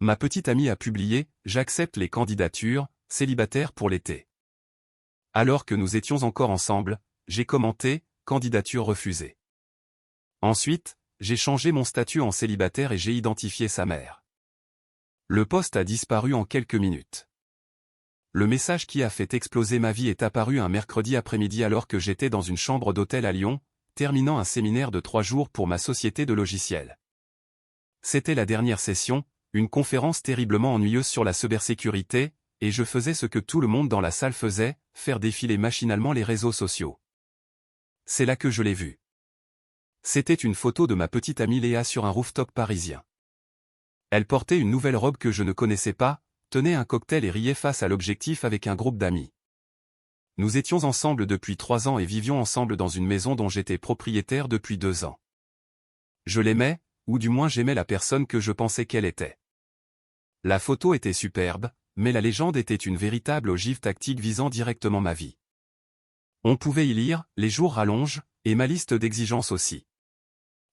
Ma petite amie a publié « J'accepte les candidatures, célibataire pour l'été ». Alors que nous étions encore ensemble, j'ai commenté « Candidature refusée ». Ensuite, j'ai changé mon statut en célibataire et j'ai identifié sa mère. Le post a disparu en quelques minutes. Le message qui a fait exploser ma vie est apparu un mercredi après-midi alors que j'étais dans une chambre d'hôtel à Lyon, terminant un séminaire de 3 jours pour ma société de logiciels. C'était la dernière session, une conférence terriblement ennuyeuse sur la cybersécurité, et je faisais ce que tout le monde dans la salle faisait, faire défiler machinalement les réseaux sociaux. C'est là que je l'ai vue. C'était une photo de ma petite amie Léa sur un rooftop parisien. Elle portait une nouvelle robe que je ne connaissais pas, tenait un cocktail et riait face à l'objectif avec un groupe d'amis. Nous étions ensemble depuis 3 ans et vivions ensemble dans une maison dont j'étais propriétaire depuis 2 ans. Je l'aimais, ou du moins j'aimais la personne que je pensais qu'elle était. La photo était superbe, mais la légende était une véritable ogive tactique visant directement ma vie. On pouvait y lire « Les jours rallongent » et ma liste d'exigences aussi.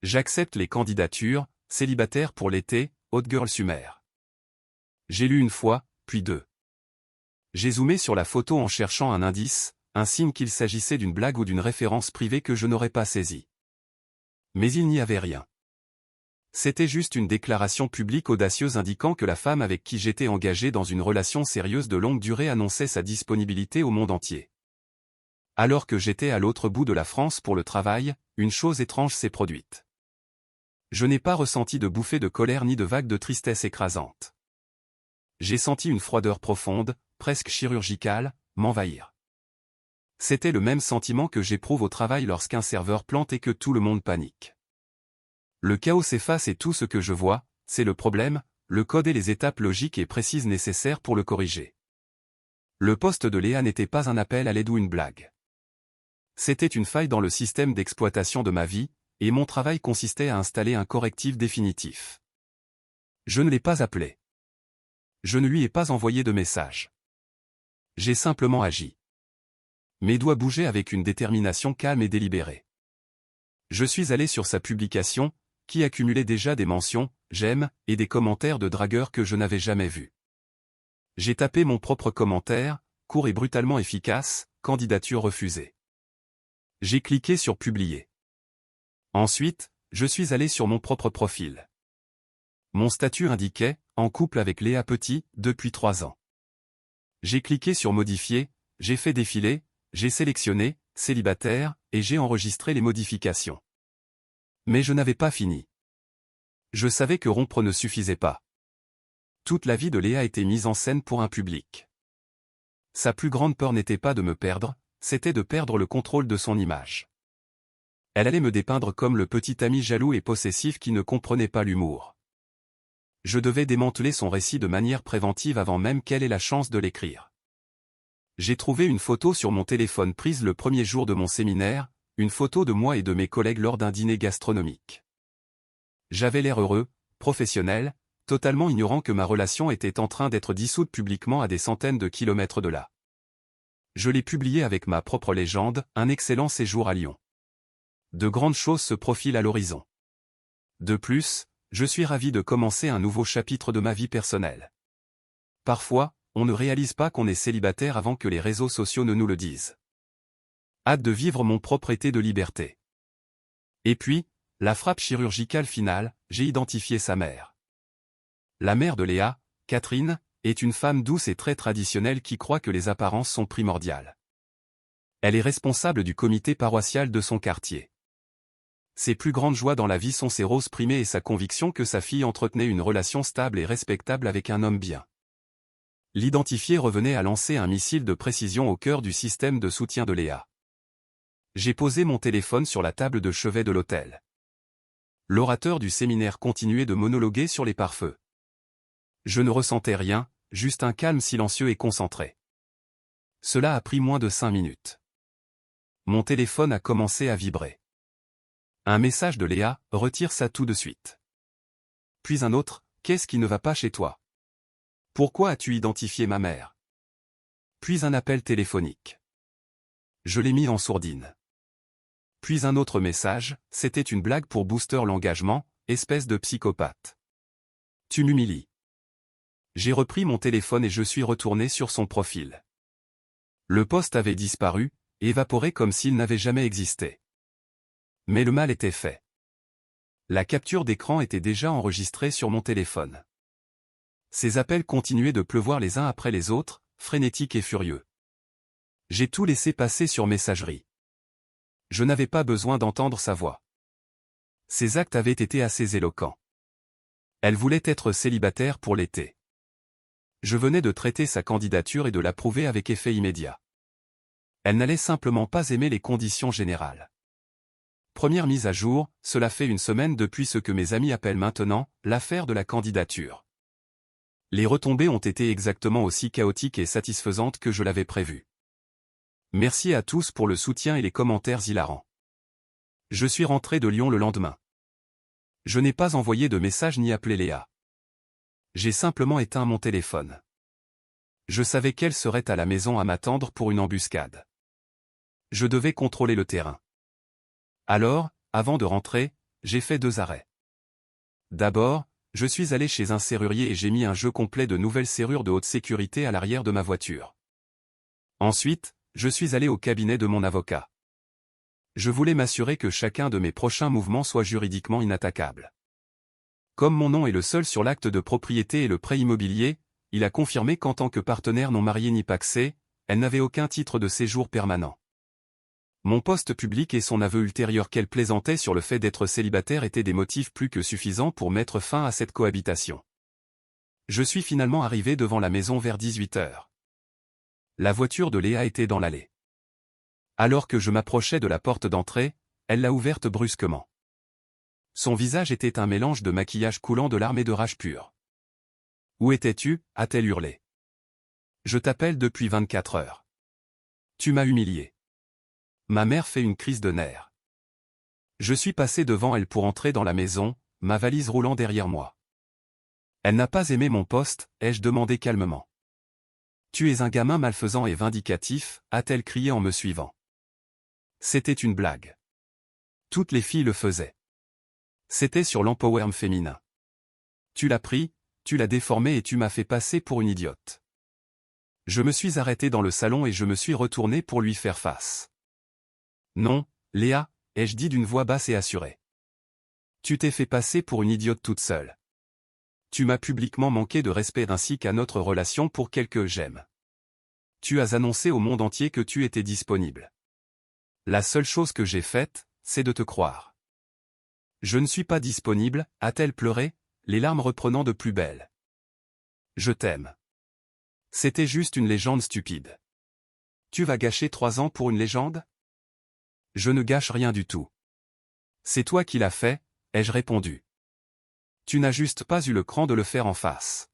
J'accepte les candidatures, célibataire pour l'été, Hot Girl Summer. J'ai lu une fois, puis 2. J'ai zoomé sur la photo en cherchant un indice, un signe qu'il s'agissait d'une blague ou d'une référence privée que je n'aurais pas saisie. Mais il n'y avait rien. C'était juste une déclaration publique audacieuse indiquant que la femme avec qui j'étais engagé dans une relation sérieuse de longue durée annonçait sa disponibilité au monde entier. Alors que j'étais à l'autre bout de la France pour le travail, une chose étrange s'est produite. Je n'ai pas ressenti de bouffée de colère ni de vague de tristesse écrasante. J'ai senti une froideur profonde, presque chirurgicale, m'envahir. C'était le même sentiment que j'éprouve au travail lorsqu'un serveur plante et que tout le monde panique. Le chaos s'efface et tout ce que je vois, c'est le problème, le code et les étapes logiques et précises nécessaires pour le corriger. Le poste de Léa n'était pas un appel à l'aide ou une blague. C'était une faille dans le système d'exploitation de ma vie, et mon travail consistait à installer un correctif définitif. Je ne l'ai pas appelé. Je ne lui ai pas envoyé de message. J'ai simplement agi. Mes doigts bougeaient avec une détermination calme et délibérée. Je suis allé sur sa publication, qui accumulait déjà des mentions, j'aime, et des commentaires de dragueurs que je n'avais jamais vus. J'ai tapé mon propre commentaire, court et brutalement efficace, candidature refusée. J'ai cliqué sur publier. Ensuite, je suis allé sur mon propre profil. Mon statut indiquait, en couple avec Léa Petit, depuis 3 ans. J'ai cliqué sur modifier, j'ai fait défiler, j'ai sélectionné, célibataire, et j'ai enregistré les modifications. Mais je n'avais pas fini. Je savais que rompre ne suffisait pas. Toute la vie de Léa était mise en scène pour un public. Sa plus grande peur n'était pas de me perdre, c'était de perdre le contrôle de son image. Elle allait me dépeindre comme le petit ami jaloux et possessif qui ne comprenait pas l'humour. Je devais démanteler son récit de manière préventive avant même qu'elle ait la chance de l'écrire. J'ai trouvé une photo sur mon téléphone prise le premier jour de mon séminaire, une photo de moi et de mes collègues lors d'un dîner gastronomique. J'avais l'air heureux, professionnel, totalement ignorant que ma relation était en train d'être dissoute publiquement à des centaines de kilomètres de là. Je l'ai publié avec ma propre légende, un excellent séjour à Lyon. De grandes choses se profilent à l'horizon. De plus, je suis ravi de commencer un nouveau chapitre de ma vie personnelle. Parfois, on ne réalise pas qu'on est célibataire avant que les réseaux sociaux ne nous le disent. Hâte de vivre mon propre été de liberté. Et puis, la frappe chirurgicale finale, j'ai identifié sa mère. La mère de Léa, Catherine, est une femme douce et très traditionnelle qui croit que les apparences sont primordiales. Elle est responsable du comité paroissial de son quartier. Ses plus grandes joies dans la vie sont ses roses primées et sa conviction que sa fille entretenait une relation stable et respectable avec un homme bien. L'identifier revenait à lancer un missile de précision au cœur du système de soutien de Léa. J'ai posé mon téléphone sur la table de chevet de l'hôtel. L'orateur du séminaire continuait de monologuer sur les pare-feux. Je ne ressentais rien, juste un calme silencieux et concentré. Cela a pris moins de 5 minutes. Mon téléphone a commencé à vibrer. Un message de Léa, retire ça tout de suite. Puis un autre, qu'est-ce qui ne va pas chez toi? Pourquoi as-tu identifié ma mère? Puis un appel téléphonique. Je l'ai mis en sourdine. Puis un autre message, c'était une blague pour booster l'engagement, espèce de psychopathe. Tu m'humilies. J'ai repris mon téléphone et je suis retourné sur son profil. Le post avait disparu, évaporé comme s'il n'avait jamais existé. Mais le mal était fait. La capture d'écran était déjà enregistrée sur mon téléphone. Ces appels continuaient de pleuvoir les uns après les autres, frénétiques et furieux. J'ai tout laissé passer sur messagerie. Je n'avais pas besoin d'entendre sa voix. Ses actes avaient été assez éloquents. Elle voulait être célibataire pour l'été. Je venais de traiter sa candidature et de l'approuver avec effet immédiat. Elle n'allait simplement pas aimer les conditions générales. Première mise à jour, cela fait une semaine depuis ce que mes amis appellent maintenant l'affaire de la candidature. Les retombées ont été exactement aussi chaotiques et satisfaisantes que je l'avais prévu. Merci à tous pour le soutien et les commentaires hilarants. Je suis rentré de Lyon le lendemain. Je n'ai pas envoyé de message ni appelé Léa. J'ai simplement éteint mon téléphone. Je savais qu'elle serait à la maison à m'attendre pour une embuscade. Je devais contrôler le terrain. Alors, avant de rentrer, j'ai fait 2 arrêts. D'abord, je suis allé chez un serrurier et j'ai mis un jeu complet de nouvelles serrures de haute sécurité à l'arrière de ma voiture. Ensuite, je suis allé au cabinet de mon avocat. Je voulais m'assurer que chacun de mes prochains mouvements soit juridiquement inattaquable. Comme mon nom est le seul sur l'acte de propriété et le prêt immobilier, il a confirmé qu'en tant que partenaire non marié ni pacsé, elle n'avait aucun titre de séjour permanent. Mon poste public et son aveu ultérieur qu'elle plaisantait sur le fait d'être célibataire étaient des motifs plus que suffisants pour mettre fin à cette cohabitation. Je suis finalement arrivé devant la maison vers 18 h. La voiture de Léa était dans l'allée. Alors que je m'approchais de la porte d'entrée, elle l'a ouverte brusquement. Son visage était un mélange de maquillage coulant de larmes et de rage pure. « Où étais-tu » a-t-elle hurlé. « Je t'appelle depuis 24 heures. Tu m'as humilié. » Ma mère fait une crise de nerfs. Je suis passé devant elle pour entrer dans la maison, ma valise roulant derrière moi. Elle n'a pas aimé mon poste, ai-je demandé calmement. « Tu es un gamin malfaisant et vindicatif » a-t-elle crié en me suivant. C'était une blague. Toutes les filles le faisaient. C'était sur l'empowerment féminin. Tu l'as pris, tu l'as déformé et tu m'as fait passer pour une idiote. Je me suis arrêté dans le salon et je me suis retourné pour lui faire face. Non, Léa, ai-je dit d'une voix basse et assurée. Tu t'es fait passer pour une idiote toute seule. Tu m'as publiquement manqué de respect ainsi qu'à notre relation pour quelques j'aime. Tu as annoncé au monde entier que tu étais disponible. La seule chose que j'ai faite, c'est de te croire. Je ne suis pas disponible, a-t-elle pleuré, les larmes reprenant de plus belle. Je t'aime. C'était juste une légende stupide. Tu vas gâcher 3 ans pour une légende ? Je ne gâche rien du tout. C'est toi qui l'as fait, ai-je répondu. Tu n'as juste pas eu le cran de le faire en face.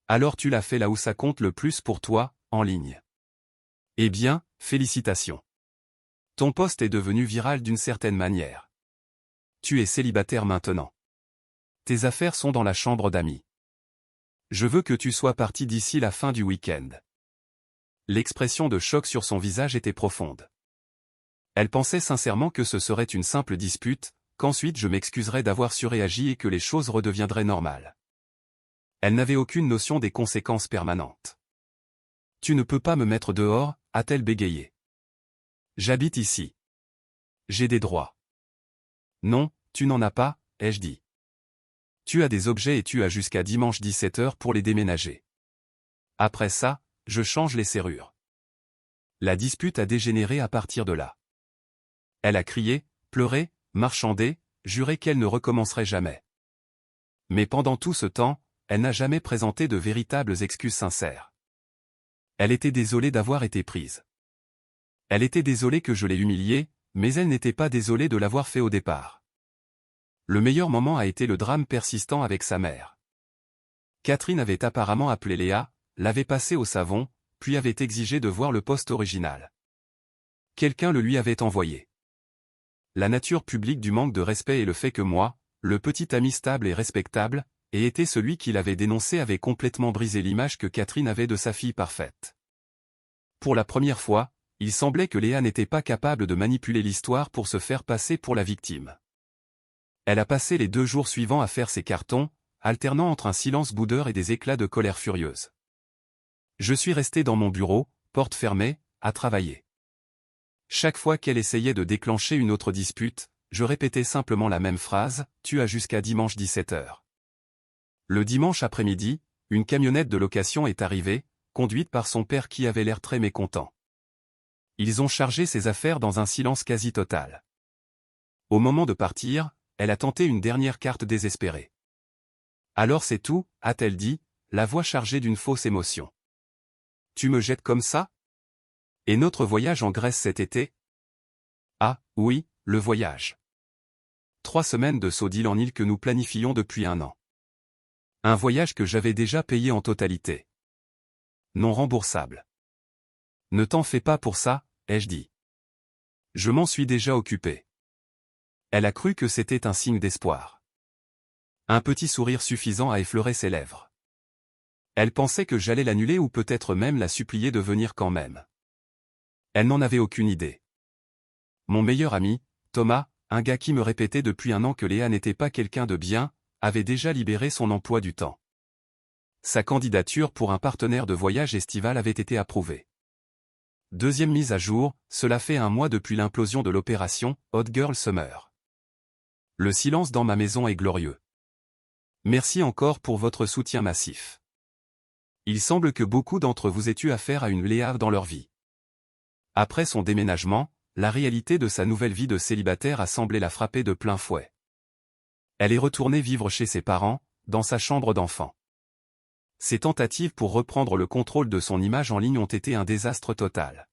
Alors tu l'as fait là où ça compte le plus pour toi, en ligne. Eh bien, félicitations. Ton post est devenu viral d'une certaine manière. Tu es célibataire maintenant. Tes affaires sont dans la chambre d'amis. Je veux que tu sois parti d'ici la fin du week-end. L'expression de choc sur son visage était profonde. Elle pensait sincèrement que ce serait une simple dispute, qu'ensuite je m'excuserais d'avoir surréagi et que les choses redeviendraient normales. Elle n'avait aucune notion des conséquences permanentes. Tu ne peux pas me mettre dehors, a-t-elle bégayé. J'habite ici. J'ai des droits. Non, tu n'en as pas, ai-je dit. Tu as des objets et tu as jusqu'à dimanche 17 h pour les déménager. Après ça, je change les serrures. La dispute a dégénéré à partir de là. Elle a crié, pleuré, marchandé, juré qu'elle ne recommencerait jamais. Mais pendant tout ce temps, elle n'a jamais présenté de véritables excuses sincères. Elle était désolée d'avoir été prise. Elle était désolée que je l'ai humiliée, mais elle n'était pas désolée de l'avoir fait au départ. Le meilleur moment a été le drame persistant avec sa mère. Catherine avait apparemment appelé Léa, l'avait passée au savon, puis avait exigé de voir le post original. Quelqu'un le lui avait envoyé. La nature publique du manque de respect et le fait que moi, le petit ami stable et respectable, ait été celui qui l'avait dénoncé avait complètement brisé l'image que Catherine avait de sa fille parfaite. Pour la première fois, il semblait que Léa n'était pas capable de manipuler l'histoire pour se faire passer pour la victime. Elle a passé les 2 jours suivants à faire ses cartons, alternant entre un silence boudeur et des éclats de colère furieuse. Je suis resté dans mon bureau, porte fermée, à travailler. Chaque fois qu'elle essayait de déclencher une autre dispute, je répétais simplement la même phrase, « Tu as jusqu'à dimanche 17h. » Le dimanche après-midi, une camionnette de location est arrivée, conduite par son père qui avait l'air très mécontent. Ils ont chargé ses affaires dans un silence quasi total. Au moment de partir, elle a tenté une dernière carte désespérée. « Alors c'est tout » a-t-elle dit, la voix chargée d'une fausse émotion. « Tu me jettes comme ça ? Et notre voyage en Grèce cet été ? » Ah, oui, le voyage. 3 semaines de saut d'île en île que nous planifions depuis 1 an. Un voyage que j'avais déjà payé en totalité. Non remboursable. Ne t'en fais pas pour ça, ai-je dit. Je m'en suis déjà occupé. Elle a cru que c'était un signe d'espoir. Un petit sourire suffisant a effleuré ses lèvres. Elle pensait que j'allais l'annuler ou peut-être même la supplier de venir quand même. Elle n'en avait aucune idée. Mon meilleur ami, Thomas, un gars qui me répétait depuis 1 an que Léa n'était pas quelqu'un de bien, avait déjà libéré son emploi du temps. Sa candidature pour un partenaire de voyage estival avait été approuvée. Deuxième mise à jour, cela fait 1 mois depuis l'implosion de l'opération Hot Girl Summer. Le silence dans ma maison est glorieux. Merci encore pour votre soutien massif. Il semble que beaucoup d'entre vous aient eu affaire à une Léa dans leur vie. Après son déménagement, la réalité de sa nouvelle vie de célibataire a semblé la frapper de plein fouet. Elle est retournée vivre chez ses parents, dans sa chambre d'enfant. Ses tentatives pour reprendre le contrôle de son image en ligne ont été un désastre total.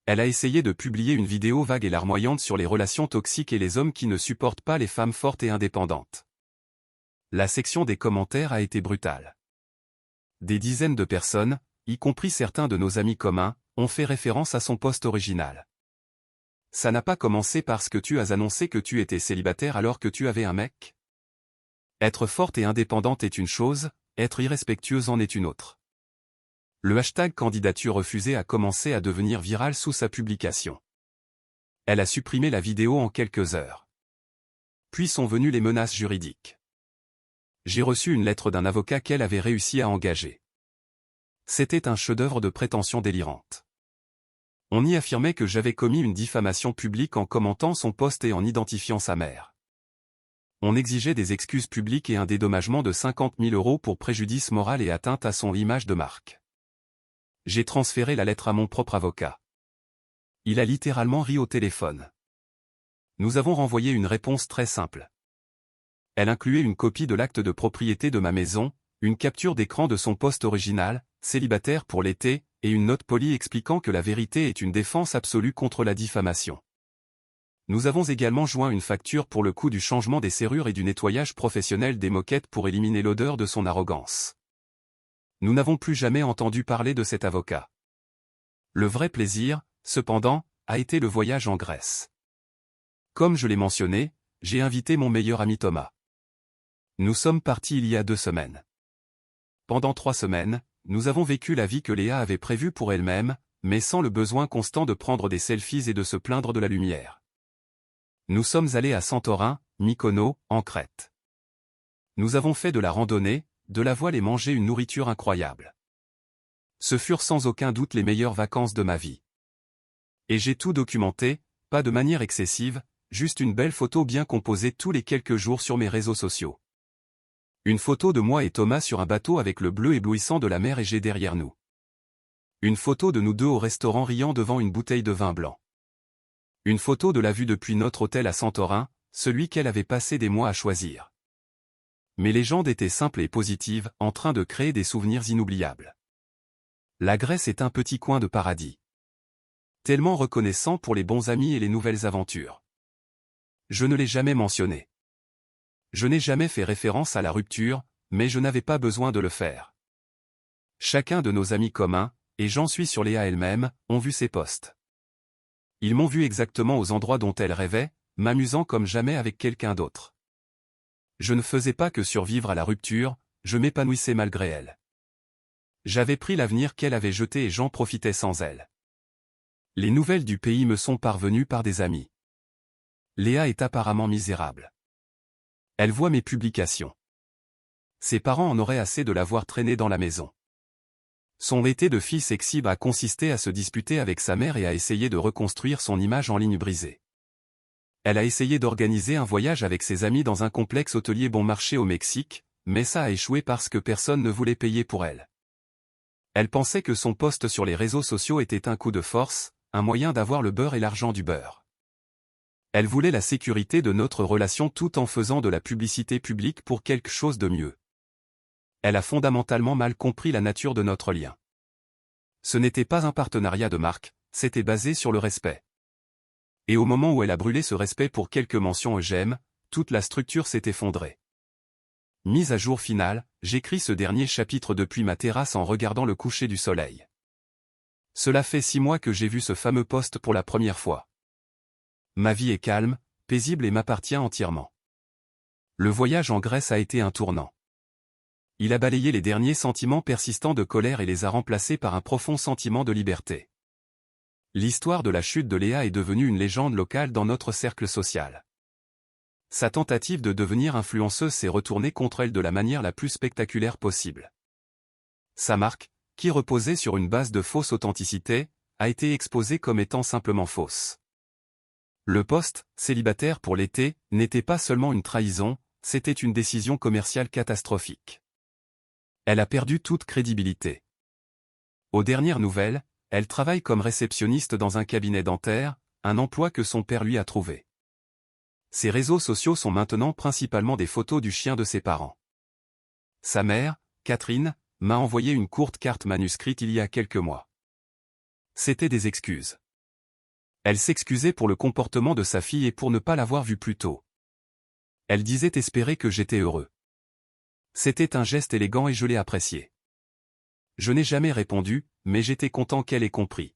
Elle a essayé de publier une vidéo vague et larmoyante sur les relations toxiques et les hommes qui ne supportent pas les femmes fortes et indépendantes. La section des commentaires a été brutale. Des dizaines de personnes, y compris certains de nos amis communs, ont fait référence à son post original. Ça n'a pas commencé parce que tu as annoncé que tu étais célibataire alors que tu avais un mec ? Être forte et indépendante est une chose, être irrespectueuse en est une autre. Le hashtag candidature refusée a commencé à devenir viral sous sa publication. Elle a supprimé la vidéo en quelques heures. Puis sont venues les menaces juridiques. J'ai reçu une lettre d'un avocat qu'elle avait réussi à engager. C'était un chef-d'œuvre de prétention délirante. On y affirmait que j'avais commis une diffamation publique en commentant son post et en identifiant sa mère. On exigeait des excuses publiques et un dédommagement de 50 000 € pour préjudice moral et atteinte à son image de marque. J'ai transféré la lettre à mon propre avocat. Il a littéralement ri au téléphone. Nous avons renvoyé une réponse très simple. Elle incluait une copie de l'acte de propriété de ma maison, une capture d'écran de son post original, célibataire pour l'été, et une note polie expliquant que la vérité est une défense absolue contre la diffamation. Nous avons également joint une facture pour le coût du changement des serrures et du nettoyage professionnel des moquettes pour éliminer l'odeur de son arrogance. Nous n'avons plus jamais entendu parler de cet avocat. Le vrai plaisir, cependant, a été le voyage en Grèce. Comme je l'ai mentionné, j'ai invité mon meilleur ami Thomas. Nous sommes partis il y a 2 semaines. Pendant 3 semaines, nous avons vécu la vie que Léa avait prévue pour elle-même, mais sans le besoin constant de prendre des selfies et de se plaindre de la lumière. Nous sommes allés à Santorin, Mykonos, en Crète. Nous avons fait de la randonnée, de la voile et mangé une nourriture incroyable. Ce furent sans aucun doute les meilleures vacances de ma vie. Et j'ai tout documenté, pas de manière excessive, juste une belle photo bien composée tous les quelques jours sur mes réseaux sociaux. Une photo de moi et Thomas sur un bateau avec le bleu éblouissant de la mer Égée derrière nous. Une photo de nous deux au restaurant riant devant une bouteille de vin blanc. Une photo de la vue depuis notre hôtel à Santorin, celui qu'elle avait passé des mois à choisir. Mes légendes étaient simples et positives, en train de créer des souvenirs inoubliables. La Grèce est un petit coin de paradis. Tellement reconnaissant pour les bons amis et les nouvelles aventures. Je ne l'ai jamais mentionné. Je n'ai jamais fait référence à la rupture, mais je n'avais pas besoin de le faire. Chacun de nos amis communs, et j'en suis sur Léa elle-même, ont vu ses posts. Ils m'ont vu exactement aux endroits dont elle rêvait, m'amusant comme jamais avec quelqu'un d'autre. Je ne faisais pas que survivre à la rupture, je m'épanouissais malgré elle. J'avais pris l'avenir qu'elle avait jeté et j'en profitais sans elle. Les nouvelles du pays me sont parvenues par des amis. Léa est apparemment misérable. Elle voit mes publications. Ses parents en auraient assez de la voir traîner dans la maison. Son été de fille sexy a consisté à se disputer avec sa mère et à essayer de reconstruire son image en ligne brisée. Elle a essayé d'organiser un voyage avec ses amis dans un complexe hôtelier bon marché au Mexique, mais ça a échoué parce que personne ne voulait payer pour elle. Elle pensait que son post sur les réseaux sociaux était un coup de force, un moyen d'avoir le beurre et l'argent du beurre. Elle voulait la sécurité de notre relation tout en faisant de la publicité publique pour quelque chose de mieux. Elle a fondamentalement mal compris la nature de notre lien. Ce n'était pas un partenariat de marque, c'était basé sur le respect. Et au moment où elle a brûlé ce respect pour quelques mentions j'aime, toute la structure s'est effondrée. Mise à jour finale, j'écris ce dernier chapitre depuis ma terrasse en regardant le coucher du soleil. Cela fait 6 mois que j'ai vu ce fameux post pour la première fois. Ma vie est calme, paisible et m'appartient entièrement. Le voyage en Grèce a été un tournant. Il a balayé les derniers sentiments persistants de colère et les a remplacés par un profond sentiment de liberté. L'histoire de la chute de Léa est devenue une légende locale dans notre cercle social. Sa tentative de devenir influenceuse s'est retournée contre elle de la manière la plus spectaculaire possible. Sa marque, qui reposait sur une base de fausse authenticité, a été exposée comme étant simplement fausse. Le post, célibataire pour l'été, n'était pas seulement une trahison, c'était une décision commerciale catastrophique. Elle a perdu toute crédibilité. Aux dernières nouvelles, elle travaille comme réceptionniste dans un cabinet dentaire, un emploi que son père lui a trouvé. Ses réseaux sociaux sont maintenant principalement des photos du chien de ses parents. Sa mère, Catherine, m'a envoyé une courte carte manuscrite il y a quelques mois. C'était des excuses. Elle s'excusait pour le comportement de sa fille et pour ne pas l'avoir vue plus tôt. Elle disait espérer que j'étais heureux. C'était un geste élégant et je l'ai apprécié. Je n'ai jamais répondu, mais j'étais content qu'elle ait compris.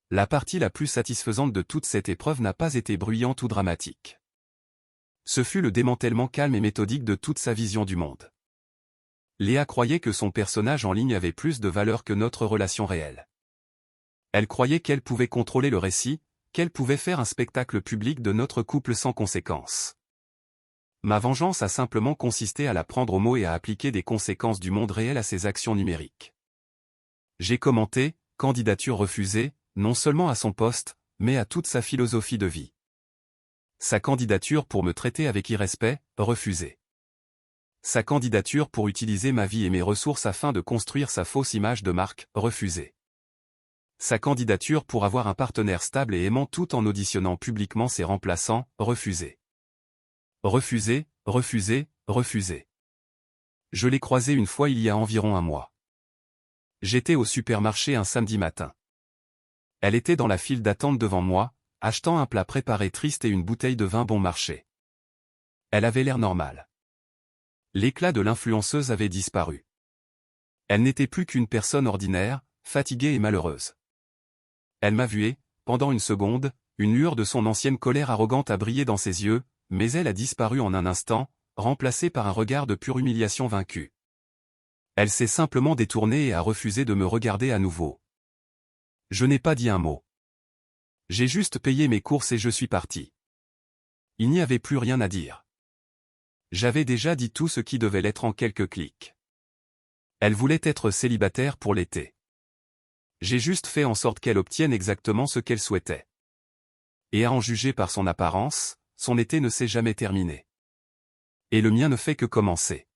La partie la plus satisfaisante de toute cette épreuve n'a pas été bruyante ou dramatique. Ce fut le démantèlement calme et méthodique de toute sa vision du monde. Léa croyait que son personnage en ligne avait plus de valeur que notre relation réelle. Elle croyait qu'elle pouvait contrôler le récit, qu'elle pouvait faire un spectacle public de notre couple sans conséquence. Ma vengeance a simplement consisté à la prendre au mot et à appliquer des conséquences du monde réel à ses actions numériques. J'ai commenté, candidature refusée, non seulement à son poste, mais à toute sa philosophie de vie. Sa candidature pour me traiter avec irrespect, refusée. Sa candidature pour utiliser ma vie et mes ressources afin de construire sa fausse image de marque, refusée. Sa candidature pour avoir un partenaire stable et aimant tout en auditionnant publiquement ses remplaçants, refusée. Refusée, refusée, refusée. Je l'ai croisée une fois il y a environ un mois. J'étais au supermarché un samedi matin. Elle était dans la file d'attente devant moi, achetant un plat préparé triste et une bouteille de vin bon marché. Elle avait l'air normale. L'éclat de l'influenceuse avait disparu. Elle n'était plus qu'une personne ordinaire, fatiguée et malheureuse. Elle m'a vu et, pendant une seconde, une lueur de son ancienne colère arrogante a brillé dans ses yeux, mais elle a disparu en un instant, remplacée par un regard de pure humiliation vaincue. Elle s'est simplement détournée et a refusé de me regarder à nouveau. Je n'ai pas dit un mot. J'ai juste payé mes courses et je suis parti. Il n'y avait plus rien à dire. J'avais déjà dit tout ce qui devait l'être en quelques clics. Elle voulait être célibataire pour l'été. J'ai juste fait en sorte qu'elle obtienne exactement ce qu'elle souhaitait. Et à en juger par son apparence, son été ne s'est jamais terminé. Et le mien ne fait que commencer.